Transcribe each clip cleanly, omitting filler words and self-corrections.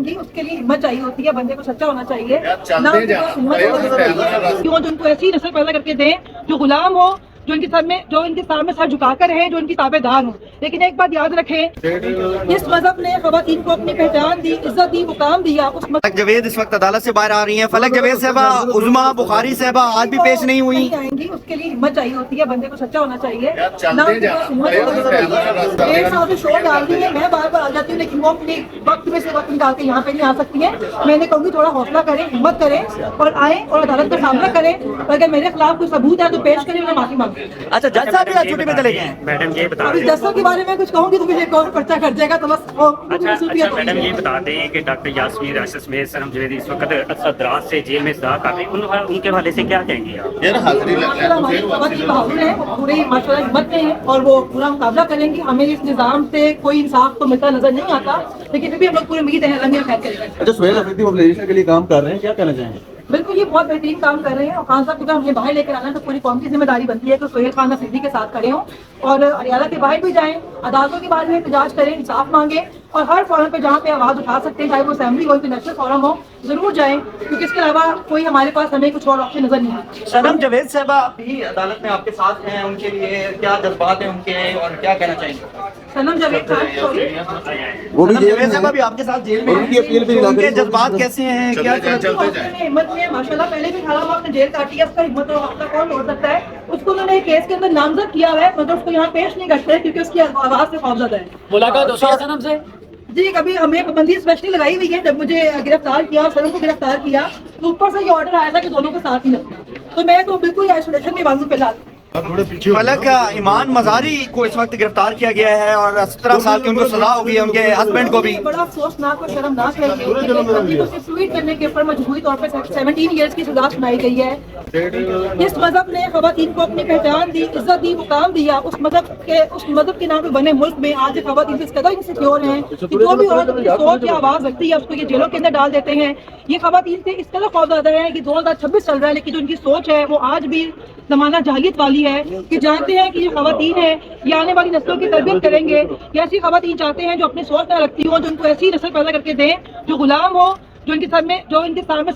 آئیں گی اس کے لیے ہمت چاہیے ہوتی ہے، بندے کو سچا ہونا چاہیے، نہ کیوں جو ان کو ایسی نسل پیدا کر کے دیں جو غلام ہو، جو ان کے سامنے سر جھکا کر رہیں، جو ان کی تابع دار ہوں۔ لیکن ایک بات یاد رکھیں، اس مذہب نے خواتین کو اپنی پہچان دی، عزت دی، مقام دیا۔ اس فلک جاوید اس وقت عدالت سے باہر آ رہی ہیں۔ فلک جاوید صاحبہ، عظمیٰ بخاری صاحبہ آج بھی پیش نہیں ہوئی۔ آئیں گی اس کے لیے ہمت چاہیے ہوتی ہے، بندے کو سچا ہونا چاہیے، نہ ڈیڑھ سال سے شو ڈال دی ہے۔ میں بار بار آ جاتی ہوں لیکن وہ اپنے وقت میں سے وقت نکال کے یہاں پہ نہیں آ سکتی ہیں۔ میں نے کہوں گی تھوڑا حوصلہ کریں، ہمت کریں اور آئیں اور عدالت کا سامنا کریں۔ اگر میرے خلاف کوئی ثبوت ہے تو پیش کریں، میں معافی مانگوں۔ اچھا، جج صاحب بھی چھٹی پہ چلے گئے ہیں۔ میڈم یہ بتا ابھی دیں، ججوں کے بارے میں کچھ کہوں گی تو مجھے ایک اور پرچہ کٹ جائے گا تو بس اچھا میڈم یہ بتا دیں کہ ڈاکٹر یاسمین راشد سمیت سنم جویدی اس وقت اسدرات سے جیل میں سزا کر رہی ہیں، ان کے حوالے سے کیا کہیں گے آپ؟ ہماری خواتین بہادر ہیں، پورے ماشاء اللہ ہمت میں ہیں اور وہ پورا مقابلہ کریں گی۔ ہمیں اس نظام سے کوئی انصاف تو ملتا نظر نہیں آتا، لیکن پھر بھی ہم لوگ پوری امید ہے اللہ میاں خیر کرے گا۔ اچھا، سہیل افریدی موبلائزیشن کے لیے کام کر رہے ہیں، کیا کہنا چاہیں گے؟ بالکل، یہ بہت بہترین کام کر رہے ہیں اور خان صاحب کو ہمیں باہر لے کر آنا تو پوری قوم کی ذمہ داری بنتی ہے کہ سہیل خان افریدی کے ساتھ کھڑے ہوں اور عدالت کے باہر بھی جائیں، عدالتوں کے بارے میں احتجاج کریں، انصاف مانگیں اور ہر فورم پہ جہاں پہ آواز اٹھا سکتے ہیں، چاہے وہ اسمبلی ہو، انٹرنیشنل فورم ہو، ضرور جائیں کیونکہ اس کے علاوہ کوئی ہمارے پاس ہمیں کچھ اور آپشن نظر نہیں آتا۔ سنم جاوید صاحبہ بھی عدالت میں آپ کے ساتھ ہیں، ان کے لیے کیا جذبات ہیں ان کے اور کیا کہنا چاہیں گے؟ سنم جاوید خان وہ بھی سنم جیل جاوید میں صاحبہ ہیں، بھی آپ کے ساتھ جیل میں ان کی اپیل بھی ہیں، ان کے ناقابل جذبات کیسے ہیں؟ کیا ہمت میں ماشاء اللہ پہلے بھی 18 وقت جیل کاٹی ہے، اس کا ہمت اور حوصلہ کون توڑ سکتا ہے؟ اس کو انہوں نے کیس کے اندر نامزد کیا ہے مگر اس کو یہاں پیش نہیں کرتے کیونکہ اس کی آواز سے خوفزدہ ہے۔ ملاقات ہوتی ہے سنم سے؟ جی، کبھی ہمیں پابندی اسپیشلی لگائی ہوئی ہے۔ جب مجھے گرفتار کیا، سنم کو گرفتار کیا تو اوپر سے یہ آرڈر آیا تھا کہ دونوں کو ساتھ ہی رکھنا، تو میں تو بالکل آئسولیشن میں باندھوں فی الحال۔ فلک ایمان مزاری کو اس وقت گرفتار کیا گیا ہے اور 17 سال کی ان کو سزا ہوگی ہے، ان کے ہسبینڈ کو بھی۔ بڑا افسوسناک اور شرمناک ہے کہ بندی کو صرف ٹویٹ کرنے کے اوپر مجبوری طور پہ 17 ایئرس کی سزا سنائی گئی ہے۔ اس مذہب نے خواتین کو اپنی پہچان دی، عزت دی، مقام دیا۔ اس مذہب کے نام پہ بنے ملک میں آج خواتین اس قدر انسیکیور ہیں کہ جو بھی عورت اپنی سوچ یا آواز رکھتی ہے اس کو یہ جیلوں کے اندر ڈال دیتے ہیں۔ یہ خواتین سے اس قدر خوفزدہ ہیں کہ 2026 چل رہا ہے لیکن جو ان کی سوچ ہے وہ آج بھی زمانہ جاہلیت والی ہے کہ جانتے ہیں کہ یہ خواتین ہیں یہ آنے والی نسلوں کی تربیت کریں گے۔ یہ ایسی خواتین چاہتے ہیں جو اپنی سوچ نہ رکھتی ہوں، جو ان کو ایسی نسل پیدا کر کے دیں جو غلام ہو، جو ان کے سامنے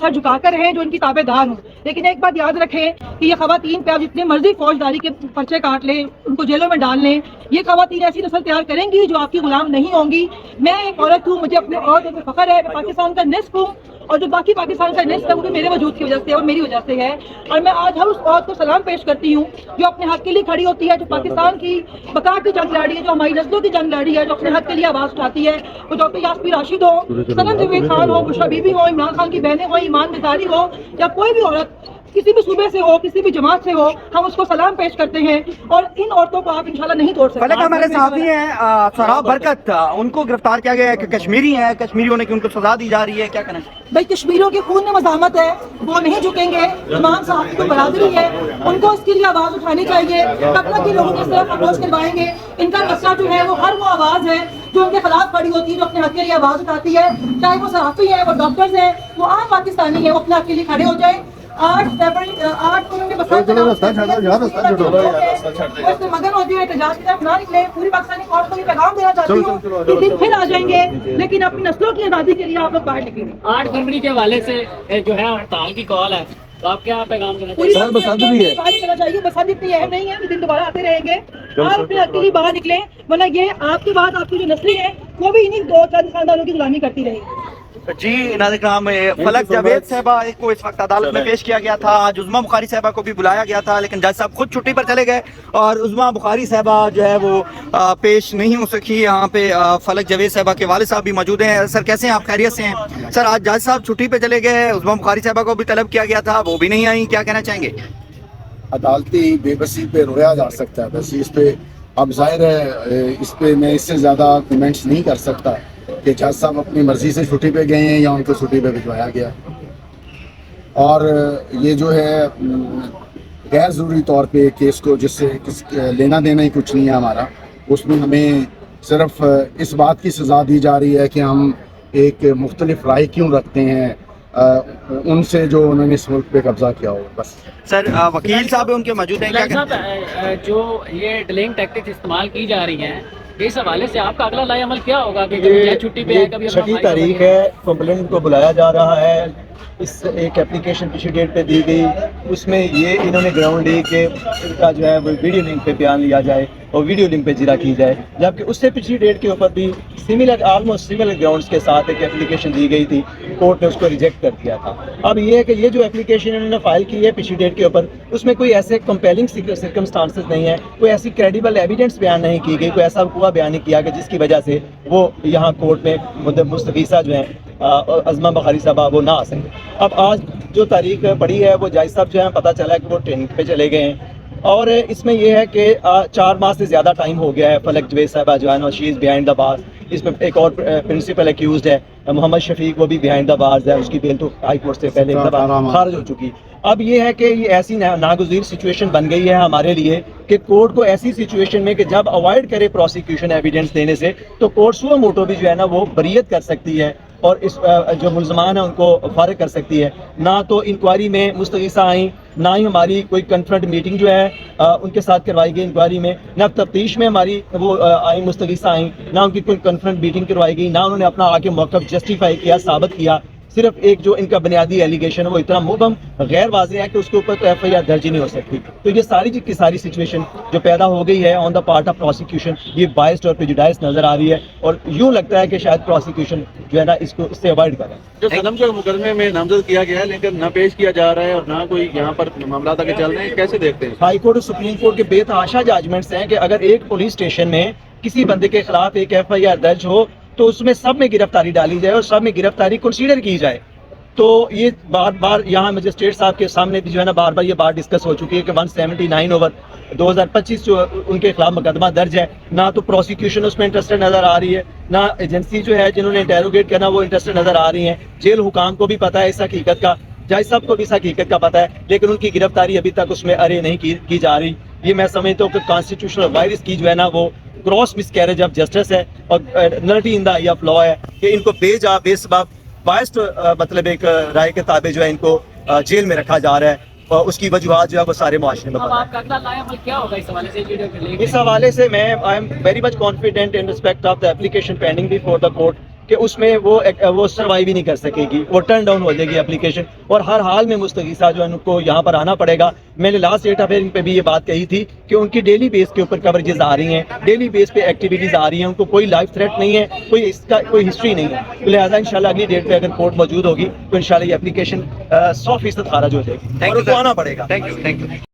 سر جھکا کر رہیں، جو ان کی تابع دار ہوں۔ لیکن ایک بات یاد رکھیں کہ یہ خواتین پہ آپ جتنے مرضی فوجداری کے پرچے کاٹ لیں، ان کو جیلوں میں ڈال لیں، یہ خواتین ایسی نسل تیار کریں گی جو آپ کی غلام نہیں ہوں گی۔ میں ایک عورت ہوں، مجھے اپنے عورت پہ فخر ہے، میں پاکستان کا نصف ہوں اور جو باقی پاکستان کا نصف ہے وہ بھی میرے وجود کی وجہ سے اور میری وجہ سے ہے، اور میں آج ہر اس عورت کو سلام پیش کرتی ہوں جو اپنے حق کے لیے کھڑی ہوتی ہے، جو پاکستان کی بقا کی جنگ لڑی ہے، جو ہماری نسلوں کی جنگ لڑی ہے، جو اپنے حق کے لیے آواز اٹھاتی ہے۔ وہ ڈاکٹر یاسمین راشد ہو، سنم جاوید خان ہو، بشریٰ بی بی ہو، عمران خان کی بہنیں ہو، ایمان مزاری ہو یا کوئی بھی عورت کسی بھی صوبے سے ہو، کسی بھی جماعت سے ہو، ہم اس کو سلام پیش کرتے ہیں اور ان عورتوں کو آپ انشاءاللہ نہیں توڑ سکتے۔ فلک ہمارے صحافی ہیں سراب برکت، ان کو گرفتار کیا گیا ہے کہ کشمیری ہیں، کشمیری ہونے کی ان کو سزا دی جا رہی ہے، کیا کہنا چاہیے؟ بھائی کشمیریوں کے خون میں مزاحمت ہے، وہ نہیں جھکیں گے۔ تمام صحافی کو برادری ہے، ان کو اس کے لیے آواز اٹھانی چاہیے۔ کب تک یہ لوگوں کی طرف اپروچ کروائیں گے؟ ان کا مسئلہ جو ہے وہ ہر وہ آواز ہے جو ان کے خلاف کھڑی ہوتی ہے، جو اپنے حق کے لیے آواز اٹھاتی ہے، چاہے وہ صحافی ہیں، وہ ڈاکٹرز ہیں، وہ عام پاکستانی ہیں، وہ اپنے حق کے لیے کھڑے ہو جائیں۔ 8 کو ان کے مگن ہوتی ہے احتجاج کی طرف نہ نکلے۔ پوری پاکستانی قوم کو یہ پیغام دینا چاہتی ہوں کہ دن پھر آ جائیں گے لیکن اپنی نسلوں کی آزادی کے لیے آپ لوگ باہر نکلیں گے۔ 8 فروری کے حوالے سے جو ہے ہڑتال کی کال ہے، تو آپ کیا پیغام دینا پوری چاہیے؟ بسنت بھی ہے۔ کرنا چاہیے، بسنت اتنی اہم نہیں ہے کہ دن دوبارہ آتے رہیں گے۔ آپ اپنے حق کے لیے باہر نکلیں ورنہ یہ آپ کے بعد آپ کی جو نسلیں ہیں وہ بھی انہیں 2-4 خاندانوں کی غلامی کرتی رہے گی۔ جی ناظرین کرام، فلک جاوید صاحبہ کو اس وقت عدالت میں پیش کیا گیا تھا، آج عظمیٰ بخاری صاحبہ کو بھی بلایا گیا تھا لیکن جج صاحب خود چھٹی پر چلے گئے اور عظمیٰ بخاری صاحبہ جو ہے وہ پیش نہیں ہو سکی۔ یہاں پہ فلک جاوید صاحبہ کے والد صاحب بھی موجود ہیں۔ سر کیسے ہیں آپ؟ خیریت سے ہیں؟ سر آج جج صاحب چھٹی پہ چلے گئے، عظمیٰ بخاری صاحبہ کو بھی طلب کیا گیا تھا، وہ بھی نہیں آئیں، کیا کہنا چاہیں گے؟ عدالتی بے بسی پہ رویا جا سکتا ہے، بس اس پہ اب ظاہر ہے اس پہ میں اس سے زیادہ کمنٹس نہیں کر سکتا کہ جج صاحب اپنی مرضی سے چھٹی پہ گئے ہیں یا ان کو چھٹی پہ بھجوایا گیا۔ اور یہ جو ہے غیر ضروری طور پہ کیس کو جس سے لینا دینا ہی کچھ نہیں ہے ہمارا، اس میں ہمیں صرف اس بات کی سزا دی جا رہی ہے کہ ہم ایک مختلف رائے کیوں رکھتے ہیں ان سے جو انہوں نے اس ملک پہ قبضہ کیا ہو، بس۔ سر وکیل صاحب ان کے موجود ہیں، کیا صاحب جو یہ ڈیلنگ ٹیکٹکس استعمال کی جا رہی ہیں اس حوالے سے آپ کا اگلا لایا عمل کیا ہوگا کہ کبھی جج چھٹی پہ ہے کبھی یہ چھٹی تاریخ ہے، کمپلینٹ کو بلایا جا رہا ہے، اس ایک اپلیکیشن پچھلی ڈیٹ پہ دی گئی، اس میں یہ انہوں نے گراؤنڈ لی کہ ان کا جو ہے وہ ویڈیو لنک پہ بیان لیا جائے اور ویڈیو لنک پہ جرا کی جائے، جبکہ اس سے پچھلی ڈیٹ کے اوپر بھی سملر آلموسٹ سملر گراؤنڈس کے ساتھ ایک اپلیکیشن دی گئی تھی، کورٹ نے اس کو ریجیکٹ کر دیا تھا۔ اب یہ ہے کہ یہ جو اپلیکیشن انہوں نے فائل کی ہے پچھلی ڈیٹ کے اوپر، اس میں کوئی ایسے کمپیلنگ سرکمسٹانسز نہیں ہے، کوئی ایسی کریڈیبل ایویڈنس بیان نہیں کی گئی، کوئی ایسا وقوع بیان نہیں کیا کہ جس کی وجہ سے وہ یہاں کورٹ میں مستغیثہ جو ہیں عظمہ بخاری صاحبہ وہ نہ آ سکے۔ اب آج جو تاریخ پڑی ہے وہ جج صاحب جو ہیں پتہ چلا ہے کہ وہ ٹریننگ پہ چلے گئے ہیں، اور اس میں یہ ہے کہ 4 ماہ سے زیادہ ٹائم ہو گیا ہے فلک جوید صاحبہ جو ہے نا شی از بیہائنڈ دا بار۔ اس میں ایک اور پرنسپل ایکیوزڈ ہے محمد شفیق، وہ بھی بیہائنڈ دا بارز ہے، اس کی بیل تو ہائی کورٹ سے پہلے ایک دفعہ خارج ہو چکی۔ اب یہ ہے کہ یہ ایسی ناگزیر سچویشن بن گئی ہے ہمارے لیے کہ کورٹ کو ایسی سچویشن میں کہ جب اوائڈ کرے پروسیکیوشن ایویڈنس دینے سے تو کورٹ سو موٹو بھی جو ہے نا وہ بریت کر سکتی ہے اور اس جو ملزمان ہیں ان کو فارغ کر سکتی ہے۔ نہ تو انکوائری میں مستغیثہ آئیں، نہ ہی ہماری کوئی کنفرنٹ میٹنگ جو ہے ان کے ساتھ کروائی گئی انکوائری میں، نہ تفتیش میں ہماری وہ آئیں مستغیثہ آئیں، نہ ان کی کوئی کنفرنٹ میٹنگ کروائی گئی، نہ انہوں نے اپنا آگے موقف جسٹیفائی کیا، ثابت کیا۔ صرف ایک جو ان کا بنیادی ایلیگیشن ہے وہ اتنا مبہم غیر واضح ہے کہ اس کے اوپر تو ایف آئی آر درج ہی نہیں ہو سکتی۔ تو یہ ساری کی ساری سچویشن جو پیدا ہو گئی ہے آن دا پارٹ آف پروسیکیوشن، یہ بائسڈ اور پریجوڈائز نظر آ رہی ہے، اور یوں لگتا ہے کہ شاید پروسیکیوشن جو ہے نا اس کو اس سے اوائڈ کرے۔ جو صدم کے مقدمے میں نامزد کیا گیا ہے لیکن نہ پیش کیا جا رہا ہے اور نہ کوئی یہاں پر معاملات آگے چل رہے ہیں، کیسے دیکھتے ہیں؟ ہائی کورٹ اور سپریم کورٹ کے بے تحاشا جاجمنٹس ہیں کہ اگر ایک پولیس اسٹیشن میں کسی بندے کے خلاف ایک ایف آئی آر درج ہو تو اس میں سب میں گرفتاری ڈالی جائے اور سب میں گرفتاری کنسیڈر کی جائے۔ تو یہ بار بار یہاں مجسٹریٹ صاحب کے سامنے بھی جو ہے نا بار بار یہ بات ڈسکس ہو چکی ہے کہ 179/2025 جو ان کے خلاف مقدمہ درج ہے، نہ تو پروسیکیوشن اس میں انٹرسٹڈ نظر آ رہی ہے، نہ ایجنسی جو ہے جنہوں نے انٹیروگیٹ کرنا وہ انٹرسٹڈ نظر آ رہی ہیں۔ جیل حکام کو بھی پتہ ہے اس حقیقت کا، جج صاحب کو بھی اس حقیقت کا پتہ ہے، لیکن ان کی گرفتاری ابھی تک اس میں ارے نہیں کی جا رہی۔ یہ میں سمجھتا ہوں کہ کانسٹیٹیوشنل وائرس کی جو ہے نا وہ gross miscarriage of justice ہے اور nullity in the I of law ہے کہ ان کو بے سبب بائسڈ مطلب ایک رائے کے تابع جو ہے ان کو جیل میں رکھا جا رہا ہے، اور اس کی وجوہات جو ہے وہ سارے معاشرے میں اب پتہ ہے۔ آپ کا اگلا لایا عمل کیا ہوگا اس حوالے سے ویڈیو کے لے کے؟ اس حوالے سے میں I am very much confident in respect of the application pending before the court کہ اس میں وہ سروائیو ہی نہیں کر سکے گی، وہ ٹرن ڈاؤن ہو جائے گی اپلیکیشن، اور ہر حال میں مستغیثہ جو ہے ان کو یہاں پر آنا پڑے گا۔ میں نے لاسٹ ڈیٹ آف ہیئرنگ پہ بھی یہ بات کہی تھی کہ ان کی ڈیلی بیس کے اوپر کوریجز آ رہی ہیں، ڈیلی بیس پہ ایکٹیویٹیز آ رہی ہیں، ان کو کوئی لائف تھریٹ نہیں ہے، کوئی اس کا کوئی ہسٹری نہیں ہے، لہٰذا انشاءاللہ اگلی ڈیٹ پہ اگر کورٹ موجود ہوگی تو انشاءاللہ یہ اپلیکیشن 100% خارج ہو جائے گی اور ان کو آنا پڑے گا۔ Thank you